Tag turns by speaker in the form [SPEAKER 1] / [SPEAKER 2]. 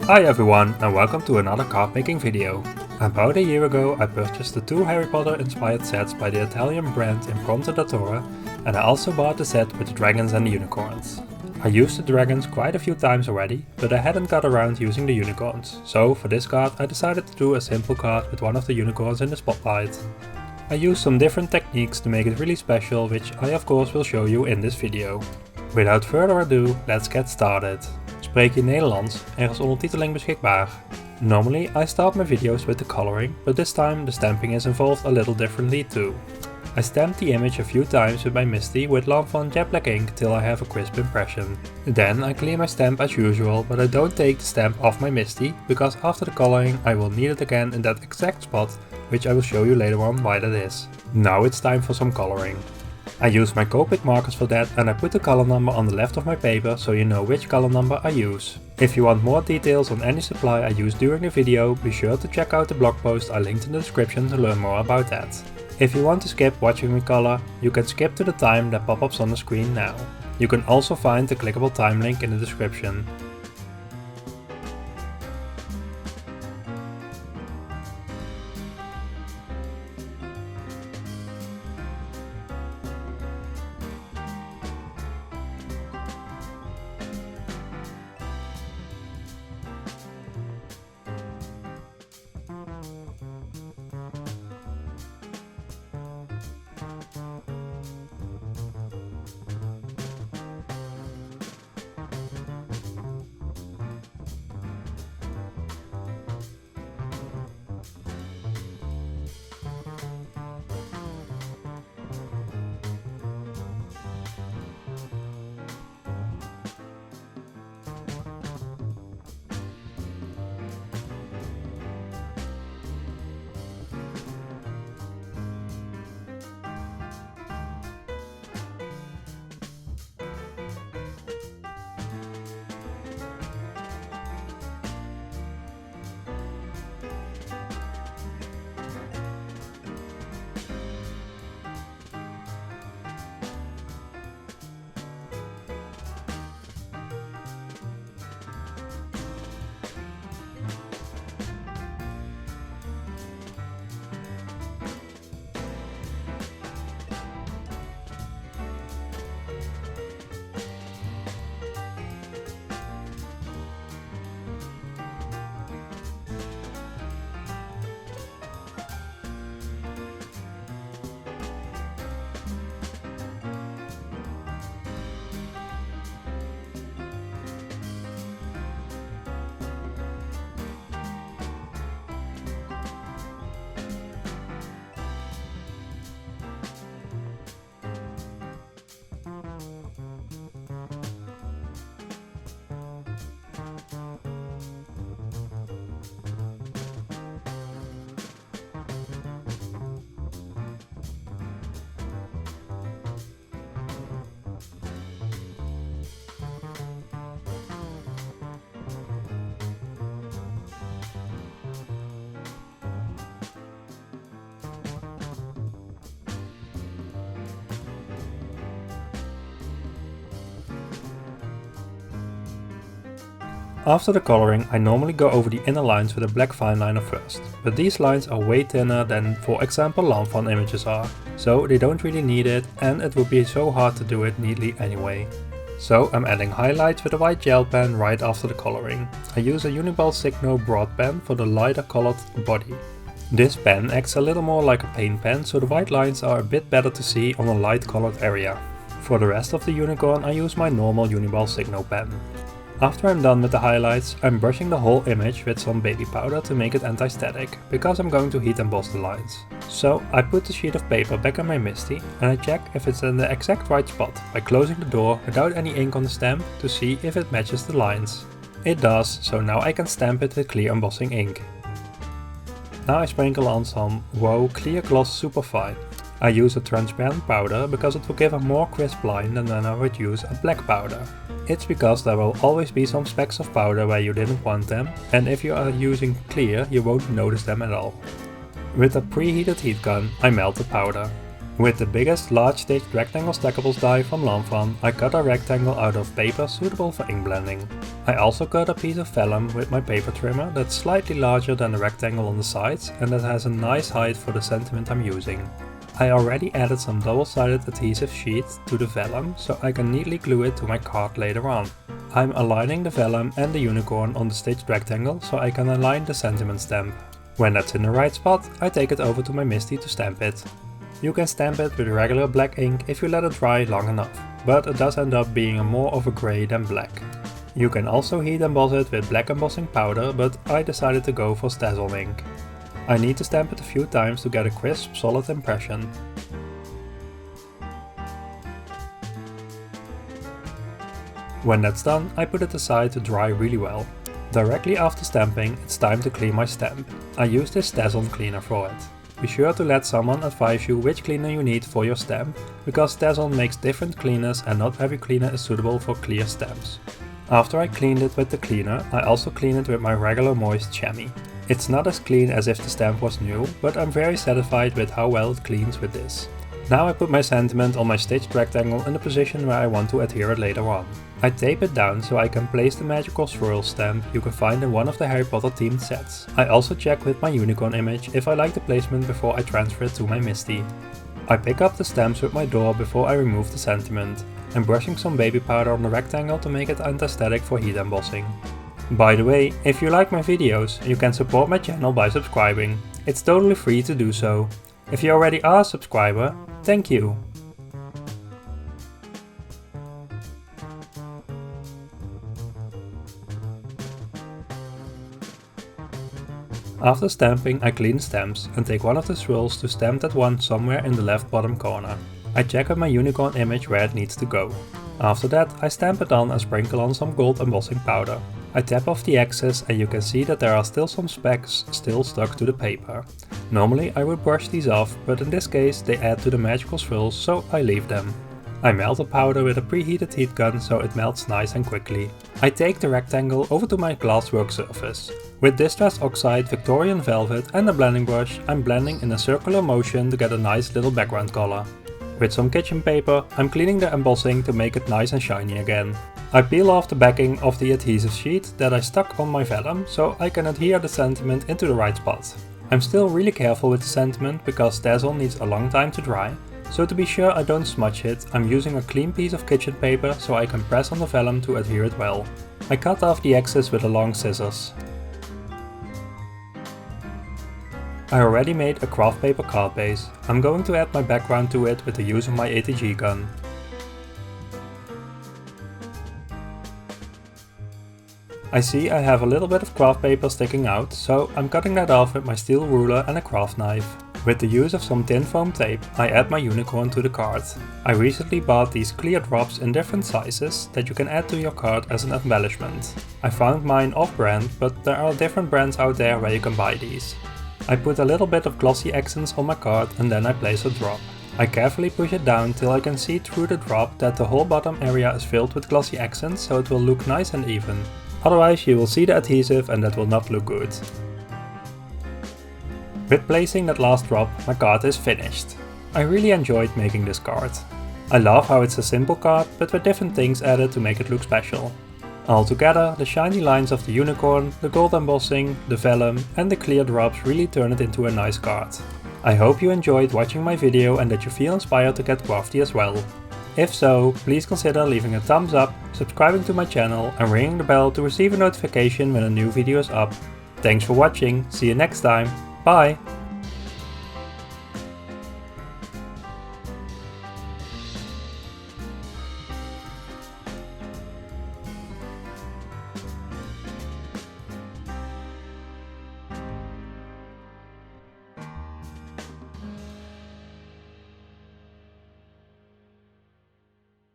[SPEAKER 1] Hi everyone and welcome to another card making video. About a year ago I purchased the two Harry Potter inspired sets by the Italian brand Improntedautore, and I also bought the set with the dragons and the unicorns. I used the dragons quite a few times already, but I hadn't got around using the unicorns, so for this card I decided to do a simple card with one of the unicorns in the spotlight. I used some different techniques to make it really special, which I of course will show you in this video. Without further ado, let's get started. Spreek je Nederlands? Er is ondertiteling beschikbaar. Normally I start my videos with the coloring, but this time the stamping is involved a little differently too. I stamped the image a few times with my Misty with Lanvin jet black ink till I have a crisp impression. Then I clear my stamp as usual, but I don't take the stamp off my Misty, because after the coloring I will need it again in that exact spot, which I will show you later on why that is. Now it's time for some coloring. I use my Copic markers for that, and I put the color number on the left of my paper so you know which color number I use. If you want more details on any supply I use during the video, be sure to check out the blog post I linked in the description to learn more about that. If you want to skip watching me color, you can skip to the time that pop-ups on the screen now. You can also find the clickable time link in the description. After the coloring, I normally go over the inner lines with a black fine liner first, but these lines are way thinner than for example Lanvin images are, so they don't really need it, and it would be so hard to do it neatly anyway. So I'm adding highlights with a white gel pen right after the coloring. I use a Uniball Signo broad pen for the lighter colored body. This pen acts a little more like a paint pen, so the white lines are a bit better to see on a light colored area. For the rest of the unicorn I use my normal Uniball Signo pen. After I'm done with the highlights, I'm brushing the whole image with some baby powder to make it anti-static, because I'm going to heat emboss the lines. So I put the sheet of paper back in my Misty and I check if it's in the exact right spot by closing the door without any ink on the stamp to see if it matches the lines. It does, so now I can stamp it with clear embossing ink. Now I sprinkle on some Wow Clear Gloss Superfine. I use a transparent powder because it will give a more crisp line than when I would use a black powder. It's because there will always be some specks of powder where you didn't want them, and if you are using clear you won't notice them at all. With a preheated heat gun I melt the powder. With the biggest large staged rectangle stackables die from Lanfan, I cut a rectangle out of paper suitable for ink blending. I also cut a piece of vellum with my paper trimmer that's slightly larger than the rectangle on the sides and that has a nice height for the sentiment I'm using. I already added some double-sided adhesive sheet to the vellum so I can neatly glue it to my card later on. I'm aligning the vellum and the unicorn on the staged rectangle so I can align the sentiment stamp. When that's in the right spot, I take it over to my MISTI to stamp it. You can stamp it with regular black ink if you let it dry long enough, but it does end up being more of a grey than black. You can also heat emboss it with black embossing powder, but I decided to go for Stazzle ink. I need to stamp it a few times to get a crisp, solid impression. When that's done, I put it aside to dry really well. Directly after stamping, it's time to clean my stamp. I use this Stazzle cleaner for it. Be sure to let someone advise you which cleaner you need for your stamp, because Stazzle makes different cleaners and not every cleaner is suitable for clear stamps. After I cleaned it with the cleaner, I also clean it with my regular moist chamois. It's not as clean as if the stamp was new, but I'm very satisfied with how well it cleans with this. Now I put my sentiment on my staged rectangle in the position where I want to adhere it later on. I tape it down so I can place the magical swirl stamp you can find in one of the Harry Potter themed sets. I also check with my unicorn image if I like the placement before I transfer it to my MISTI. I pick up the stamps with my door before I remove the sentiment. I'm brushing some baby powder on the rectangle to make it anti-static for heat embossing. By the way, if you like my videos, you can support my channel by subscribing. It's totally free to do so. If you already are a subscriber, thank you! After stamping, I clean stamps and take one of the swirls to stamp that one somewhere in the left bottom corner. I check with my unicorn image where it needs to go. After that, I stamp it on and sprinkle on some gold embossing powder. I tap off the excess and you can see that there are still some specks still stuck to the paper. Normally I would brush these off, but in this case they add to the magical swirls, so I leave them. I melt the powder with a preheated heat gun so it melts nice and quickly. I take the rectangle over to my glasswork surface. With distress oxide, Victorian velvet and a blending brush, I'm blending in a circular motion to get a nice little background color. With some kitchen paper, I'm cleaning the embossing to make it nice and shiny again. I peel off the backing of the adhesive sheet that I stuck on my vellum so I can adhere the sentiment into the right spot. I'm still really careful with the sentiment because Stazzle needs a long time to dry, so to be sure I don't smudge it, I'm using a clean piece of kitchen paper so I can press on the vellum to adhere it well. I cut off the excess with a long scissors. I already made a craft paper card base. I'm going to add my background to it with the use of my ATG gun. I see I have a little bit of craft paper sticking out, so I'm cutting that off with my steel ruler and a craft knife. With the use of some tin foam tape, I add my unicorn to the card. I recently bought these clear drops in different sizes that you can add to your card as an embellishment. I found mine off-brand, but there are different brands out there where you can buy these. I put a little bit of glossy accents on my card and then I place a drop. I carefully push it down till I can see through the drop that the whole bottom area is filled with glossy accents, so it will look nice and even. Otherwise you will see the adhesive and that will not look good. With placing that last drop, my card is finished. I really enjoyed making this card. I love how it's a simple card, but with different things added to make it look special. Altogether, the shiny lines of the unicorn, the gold embossing, the vellum and the clear drops really turn it into a nice card. I hope you enjoyed watching my video and that you feel inspired to get crafty as well. If so, please consider leaving a thumbs up, subscribing to my channel and ringing the bell to receive a notification when a new video is up. Thanks for watching, see you next time, bye!